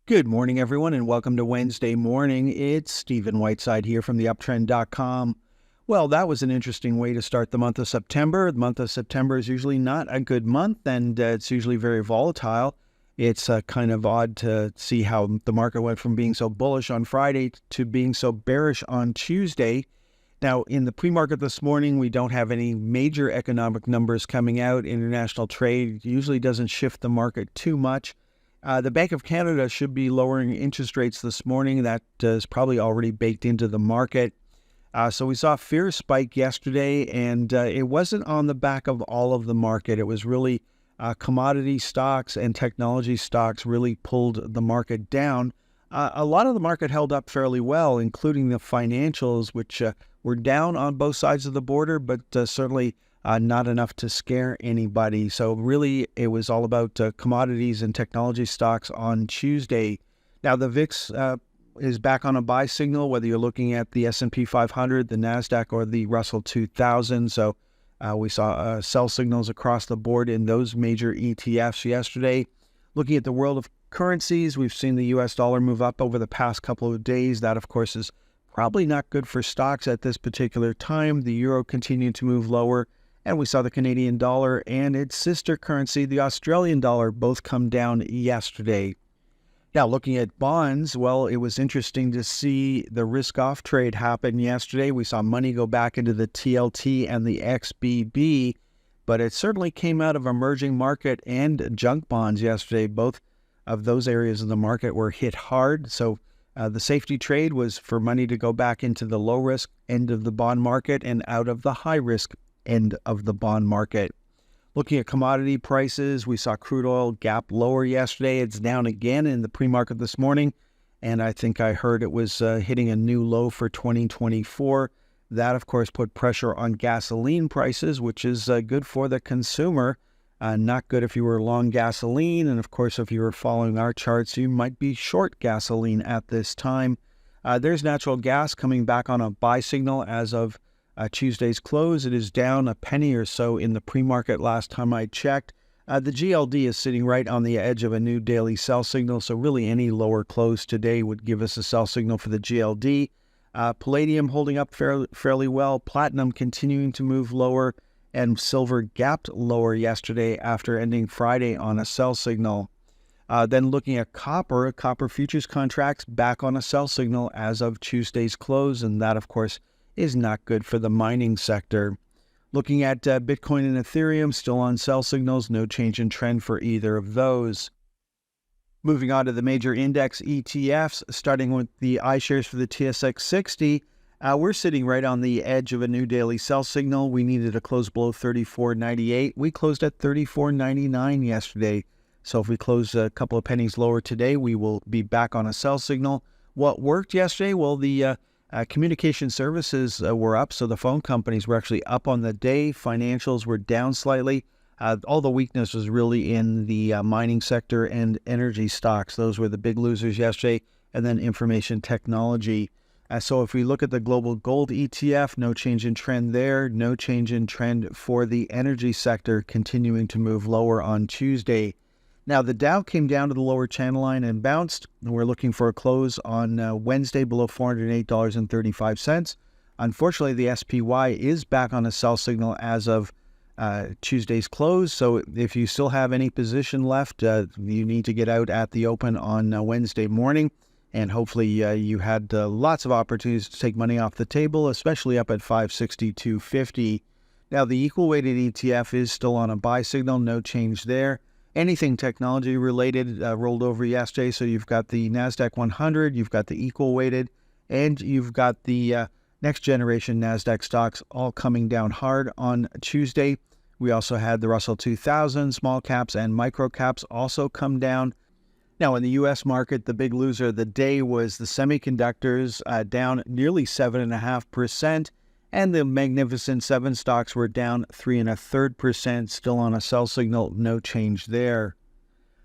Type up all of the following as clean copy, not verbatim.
Good morning, everyone, and welcome to Wednesday morning. It's Stephen Whiteside here from theuptrend.com. Well, that was an interesting way to start the month of September. The month of September is usually not a good month, and it's usually very volatile. It's kind of odd to see how the market went from being so bullish on Friday to being so bearish on Tuesday. Now, in the pre-market this morning, we don't have any major economic numbers coming out. International trade usually doesn't shift the market too much. The Bank of Canada should be lowering interest rates this morning. That is probably already baked into the market. So we saw a fear spike yesterday, and it wasn't on the back of all of the market. It was really commodity stocks and technology stocks really pulled the market down. A lot of the market held up fairly well, including the financials, which were down on both sides of the border, but certainly not enough to scare anybody. So really, it was all about commodities and technology stocks on Tuesday. Now, the VIX is back on a buy signal, whether you're looking at the S&P 500, the NASDAQ, or the Russell 2000. So we saw sell signals across the board in those major ETFs yesterday. Looking at the world of currencies, we've seen the U.S. dollar move up over the past couple of days. That, of course, is probably not good for stocks at this particular time. The euro continued to move lower. And we saw the Canadian dollar and its sister currency, the Australian dollar, both come down yesterday. Now, looking at bonds, well, it was interesting to see the risk-off trade happen yesterday. We saw money go back into the TLT and the XBB, but it certainly came out of emerging market and junk bonds yesterday. Both of those areas of the market were hit hard. So the safety trade was for money to go back into the low-risk end of the bond market and out of the high-risk end of the bond market. Looking at commodity prices, we saw crude oil gap lower yesterday. It's down again in the pre-market this morning, and I think I heard it was hitting a new low for 2024. That, of course, put pressure on gasoline prices, which is good for the consumer. Not good if you were long gasoline, and of course, if you were following our charts, you might be short gasoline at this time. There's natural gas coming back on a buy signal as of Tuesday's close. It is down a penny or so in the pre-market last time I checked. The GLD is sitting right on the edge of a new daily sell signal, so really any lower close today would give us a sell signal for the GLD. Palladium holding up fairly well, platinum continuing to move lower, and silver gapped lower yesterday after ending Friday on a sell signal. Then looking at copper futures contracts back on a sell signal as of Tuesday's close, and that, of course, is not good for the mining sector. Looking at Bitcoin and Ethereum, still on sell signals, no change in trend for either of those. Moving on to the major index ETFs, starting with the iShares for the TSX 60, we're sitting right on the edge of a new daily sell signal. We needed to close below 34.98. We closed at 34.99 yesterday. So if we close a couple of pennies lower today, we will be back on a sell signal. What worked yesterday? Well, the communication services were up, so the phone companies were actually up on the day. Financials were down slightly. All the weakness was really in the mining sector and energy stocks. Those were the big losers yesterday, and then information technology. So if we look at the global gold ETF, no change in trend there. No change in trend for the energy sector, continuing to move lower on Tuesday. Now, the Dow came down to the lower channel line and bounced. We're looking for a close on Wednesday below $408.35. Unfortunately, the SPY is back on a sell signal as of Tuesday's close. So if you still have any position left, you need to get out at the open on Wednesday morning. And hopefully you had lots of opportunities to take money off the table, especially up at 562.50. Now, the equal weighted ETF is still on a buy signal. No change there. Anything technology related rolled over yesterday. So you've got the NASDAQ 100, you've got the equal weighted, and you've got the next generation NASDAQ stocks all coming down hard on Tuesday. We also had the Russell 2000, small caps and micro caps also come down. Now, in the U.S. market, the big loser of the day was the semiconductors, down nearly 7.5%. And the Magnificent Seven stocks were down 3.33%, still on a sell signal, no change there.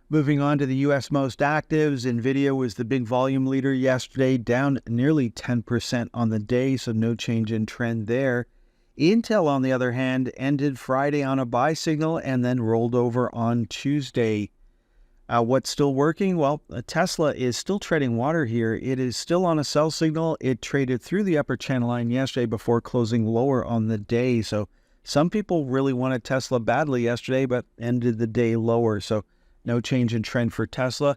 Moving on to the U.S. most actives, NVIDIA was the big volume leader yesterday, down nearly 10% on the day, so no change in trend there. Intel, on the other hand, ended Friday on a buy signal and then rolled over on Tuesday. What's still working? Well, Tesla is still treading water here. It is still on a sell signal. It traded through the upper channel line yesterday before closing lower on the day. So some people really wanted Tesla badly yesterday, but ended the day lower. So no change in trend for Tesla.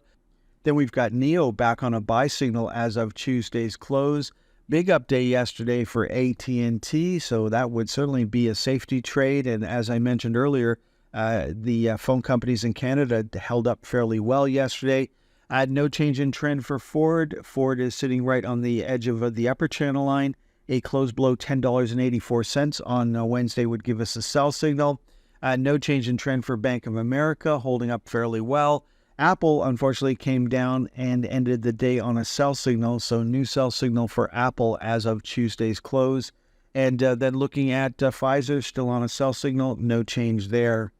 Then we've got NIO back on a buy signal as of Tuesday's close. Big update yesterday for AT&T, so that would certainly be a safety trade. And as I mentioned earlier, the phone companies in Canada held up fairly well yesterday. No change in trend for Ford. Ford is sitting right on the edge of the upper channel line. A close below $10.84 on Wednesday would give us a sell signal. No change in trend for Bank of America, holding up fairly well. Apple, unfortunately, came down and ended the day on a sell signal, so new sell signal for Apple as of Tuesday's close. And then looking at Pfizer, still on a sell signal, no change there.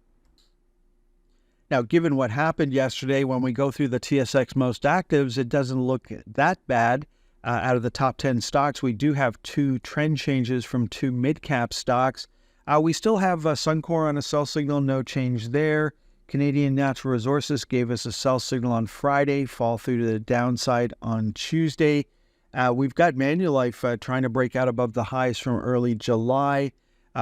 Now, given what happened yesterday, when we go through the TSX Most Actives, it doesn't look that bad. Out of the top 10 stocks, we do have two trend changes from two mid-cap stocks. We still have Suncor on a sell signal, no change there. Canadian Natural Resources gave us a sell signal on Friday, fall through to the downside on Tuesday. We've got Manulife trying to break out above the highs from early July.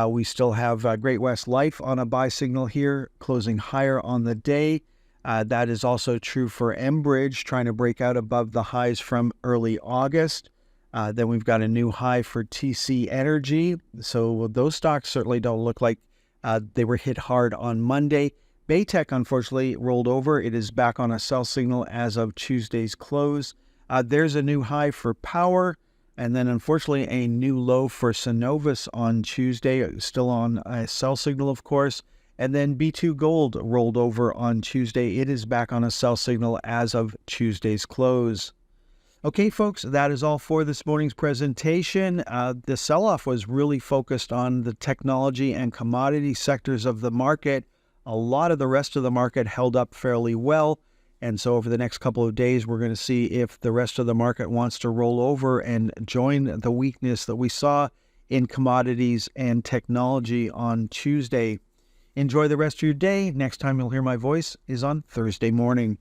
We still have Great-West Life on a buy signal here, closing higher on the day. That is also true for Enbridge, trying to break out above the highs from early August. Then we've got a new high for TC Energy. So those stocks certainly don't look like they were hit hard on Monday. Baytech, unfortunately, rolled over. It is back on a sell signal as of Tuesday's close. There's a new high for Power, and then, unfortunately, a new low for Cenovus on Tuesday, still on a sell signal, of course. And then B2 Gold rolled over on Tuesday. It is back on a sell signal as of Tuesday's close. Okay, folks, that is all for this morning's presentation. The sell-off was really focused on the technology and commodity sectors of the market. A lot of the rest of the market held up fairly well. And so over the next couple of days, we're going to see if the rest of the market wants to roll over and join the weakness that we saw in commodities and technology on Tuesday. Enjoy the rest of your day. Next time you'll hear my voice is on Thursday morning.